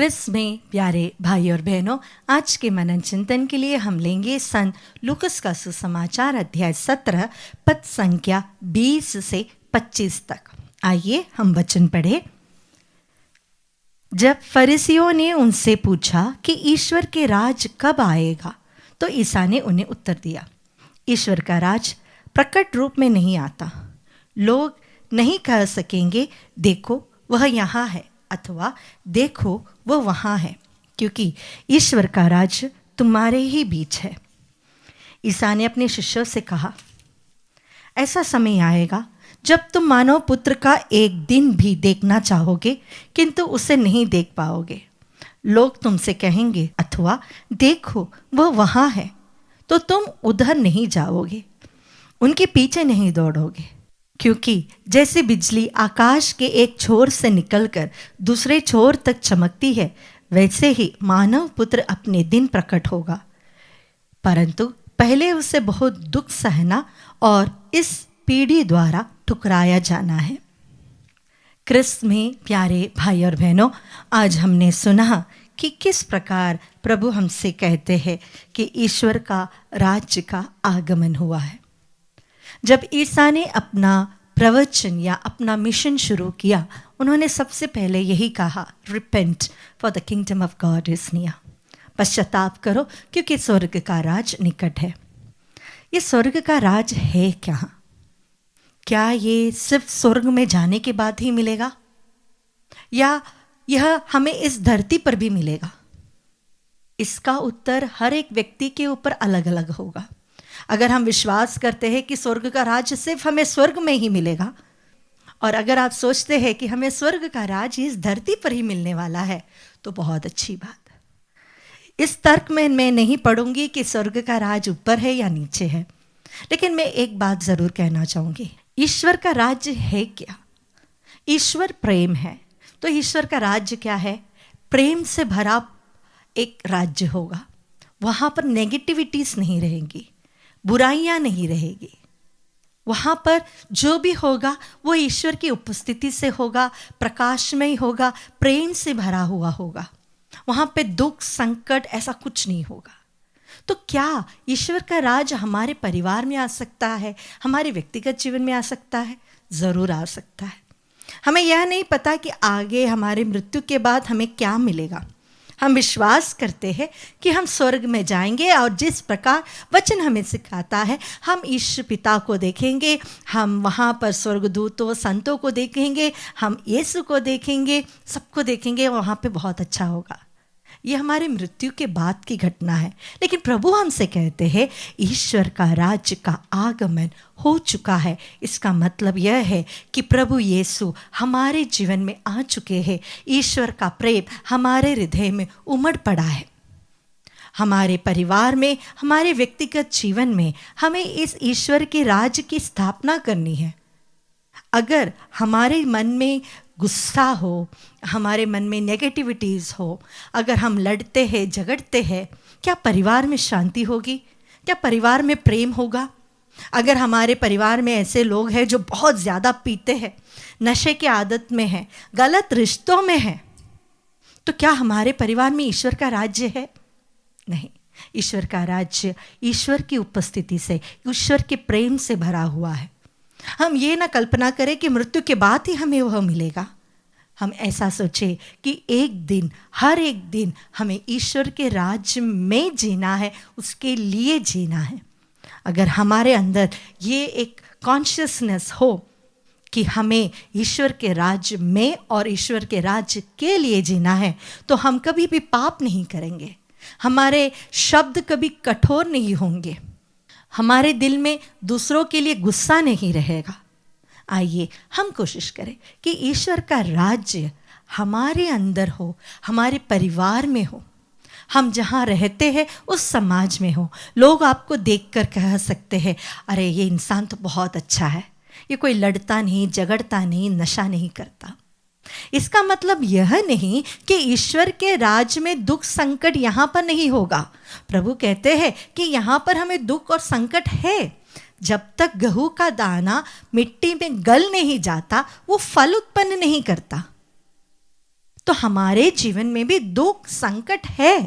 Chris में प्यारे भाई और बहनों, आज के मनन चिंतन के लिए हम लेंगे सन लूकस का सुसमाचार अध्याय 17 पद संख्या 20 से 25 तक। आइए हम वचन पढ़े। जब फरीसियों ने उनसे पूछा कि ईश्वर के राज कब आएगा, तो ईसा ने उन्हें उत्तर दिया, ईश्वर का राज प्रकट रूप में नहीं आता। लोग नहीं कह सकेंगे देखो वह यहाँ है अथवा देखो वो वहाँ है, क्योंकि ईश्वर का राज तुम्हारे ही बीच है। ईसा ने अपने शिष्यों से कहा, ऐसा समय आएगा जब तुम मानव पुत्र का एक दिन भी देखना चाहोगे, किंतु उसे नहीं देख पाओगे। लोग तुमसे कहेंगे अथवा देखो वह वहाँ है, तो तुम उधर नहीं जाओगे, उनके पीछे नहीं दौड़ोगे। क्योंकि जैसे बिजली आकाश के एक छोर से निकलकर दूसरे छोर तक चमकती है, वैसे ही मानव पुत्र अपने दिन प्रकट होगा। परंतु पहले उसे बहुत दुख सहना और इस पीढ़ी द्वारा ठुकराया जाना है। क्रिस्त में प्यारे भाई और बहनों, आज हमने सुना कि किस प्रकार प्रभु हमसे कहते हैं कि ईश्वर का राज्य का आगमन हुआ है। जब ईसा ने अपना प्रवचन या अपना मिशन शुरू किया, उन्होंने सबसे पहले यही कहा, repent for the kingdom of God is near. पश्चाताप करो क्योंकि स्वर्ग का राज निकट है। ये स्वर्ग का राज है क्या? क्या ये सिर्फ स्वर्ग में जाने के बाद ही मिलेगा, या यह हमें इस धरती पर भी मिलेगा? इसका उत्तर हर एक व्यक्ति के ऊपर अलग अलग होगा। अगर हम विश्वास करते हैं कि स्वर्ग का राज सिर्फ हमें स्वर्ग में ही मिलेगा, और अगर आप सोचते हैं कि हमें स्वर्ग का राज इस धरती पर ही मिलने वाला है, तो बहुत अच्छी बात। इस तर्क में मैं नहीं पढ़ूंगी कि स्वर्ग का राज ऊपर है या नीचे है, लेकिन मैं एक बात जरूर कहना चाहूंगी। ईश्वर का राज्य है क्या? ईश्वर प्रेम है, तो ईश्वर का राज्य क्या है? प्रेम से भरा एक राज्य होगा। वहां पर नेगेटिविटीज नहीं रहेंगी, बुराइयां नहीं रहेगी। वहां पर जो भी होगा वो ईश्वर की उपस्थिति से होगा, प्रकाशमय होगा, प्रेम से भरा हुआ होगा। वहां पे दुख संकट ऐसा कुछ नहीं होगा। तो क्या ईश्वर का राज हमारे परिवार में आ सकता है, हमारे व्यक्तिगत जीवन में आ सकता है? जरूर आ सकता है। हमें यह नहीं पता कि आगे हमारे मृत्यु के बाद हमें क्या मिलेगा। हम विश्वास करते हैं कि हम स्वर्ग में जाएंगे, और जिस प्रकार वचन हमें सिखाता है, हम ईश्वर पिता को देखेंगे, हम वहाँ पर स्वर्गदूतों संतों को देखेंगे, हम यीशु को देखेंगे, सबको देखेंगे, वहाँ पे बहुत अच्छा होगा। ये हमारे मृत्यु के बाद की घटना है। लेकिन प्रभु हमसे कहते हैं ईश्वर का राज्य का आगमन हो चुका है। इसका मतलब यह है कि प्रभु यीशु हमारे जीवन में आ चुके हैं। ईश्वर का प्रेम हमारे हृदय में उमड़ पड़ा है। हमारे परिवार में, हमारे व्यक्तिगत जीवन में हमें इस ईश्वर के राज्य की स्थापना करनी है। अगर हमारे मन में गुस्सा हो, हमारे मन में नेगेटिविटीज़ हो, अगर हम लड़ते हैं झगड़ते हैं, क्या परिवार में शांति होगी? क्या परिवार में प्रेम होगा? अगर हमारे परिवार में ऐसे लोग हैं जो बहुत ज़्यादा पीते हैं, नशे की आदत में हैं, गलत रिश्तों में हैं, तो क्या हमारे परिवार में ईश्वर का राज्य है? नहीं। ईश्वर का राज्य ईश्वर की उपस्थिति से, ईश्वर के प्रेम से भरा हुआ है। हम ये ना कल्पना करें कि मृत्यु के बाद ही हमें वह मिलेगा। हम ऐसा सोचें कि एक दिन, हर एक दिन हमें ईश्वर के राज्य में जीना है, उसके लिए जीना है। अगर हमारे अंदर ये एक कॉन्शियसनेस हो कि हमें ईश्वर के राज्य में और ईश्वर के राज्य के लिए जीना है, तो हम कभी भी पाप नहीं करेंगे, हमारे शब्द कभी कठोर नहीं होंगे, हमारे दिल में दूसरों के लिए गुस्सा नहीं रहेगा। आइए हम कोशिश करें कि ईश्वर का राज्य हमारे अंदर हो, हमारे परिवार में हो, हम जहाँ रहते हैं उस समाज में हो। लोग आपको देखकर कह सकते हैं, अरे ये इंसान तो बहुत अच्छा है, ये कोई लड़ता नहीं, झगड़ता नहीं, नशा नहीं करता। इसका मतलब यह नहीं कि ईश्वर के राज में दुख संकट यहाँ पर नहीं होगा। प्रभु कहते हैं कि यहाँ पर हमें दुख और संकट है। जब तक गेहूं का दाना मिट्टी में गल नहीं जाता, वो फल उत्पन्न नहीं करता। तो हमारे जीवन में भी दुख संकट है,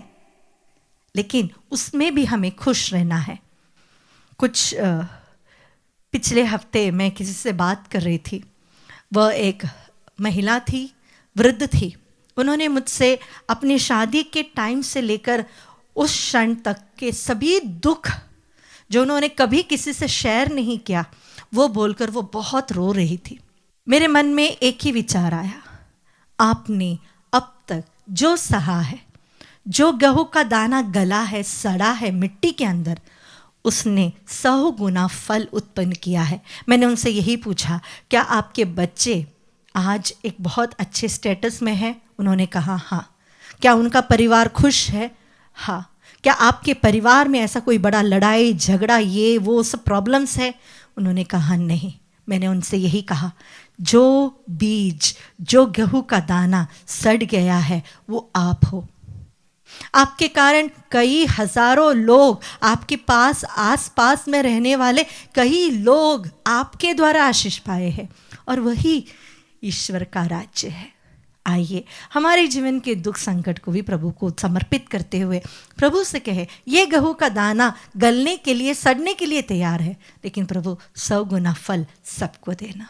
लेकिन उसमें भी हमें खुश रहना है। कुछ पिछले हफ्ते मैं किसी से बात कर रही थी। वह एक महिला थी, वृद्ध थी। उन्होंने मुझसे अपनी शादी के टाइम से लेकर उस क्षण तक के सभी दुख जो उन्होंने कभी किसी से शेयर नहीं किया, वो बोलकर वो बहुत रो रही थी। मेरे मन में एक ही विचार आया, आपने अब तक जो सहा है, जो गेहूं का दाना गला है, सड़ा है मिट्टी के अंदर, उसने 100 गुना फल उत्पन्न किया है। मैंने उनसे यही पूछा, क्या आपके बच्चे आज एक बहुत अच्छे स्टेटस में है? उन्होंने कहा हाँ। क्या उनका परिवार खुश है? हाँ। क्या आपके परिवार में ऐसा कोई बड़ा लड़ाई झगड़ा ये वो सब प्रॉब्लम्स है? उन्होंने कहा नहीं। मैंने उनसे यही कहा, जो बीज, जो गेहूं का दाना सड़ गया है वो आप हो। आपके कारण कई हजारों लोग, आपके पास आस पास में रहने वाले कई लोग आपके द्वारा आशीष पाए हैं, और वही ईश्वर का राज्य है। आइए हमारे जीवन के दुख संकट को भी प्रभु को समर्पित करते हुए प्रभु से कहे, ये गेहूं का दाना गलने के लिए, सड़ने के लिए तैयार है, लेकिन प्रभु 100 गुना फल सबको देना।